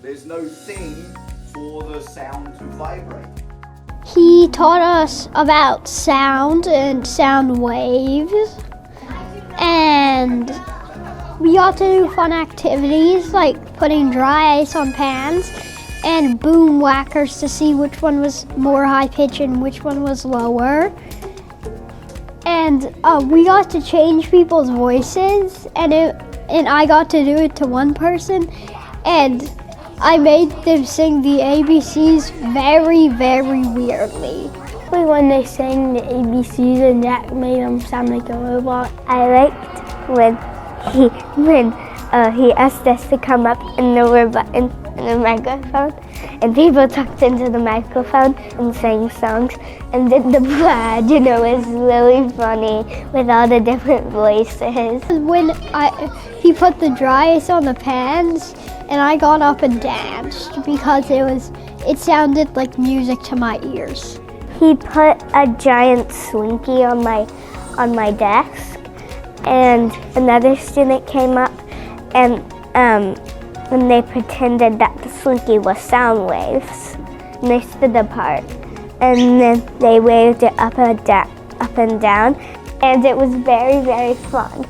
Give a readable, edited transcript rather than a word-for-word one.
There's no thing for the sound to vibrate. He taught us about sound and sound waves, and we got to do fun activities like putting dry ice on pans and boom whackers to see which one was more high pitch and which one was lower. And we got to change people's voices, and I got to do it to one person, and I made them sing the ABCs very, very weirdly. When they sang the ABCs and that made them sound like a robot. I liked when he asked us to come up and there were buttons and a microphone, and people talked into the microphone and sang songs and did the pledge, and it was really funny with all the different voices. When he put the dry ice on the pans, and I got up and danced because it sounded like music to my ears. He put a giant slinky on my desk, and another student came up and they pretended that the slinky was sound waves, and they stood apart, and then they waved it up and down, and it was very, very fun.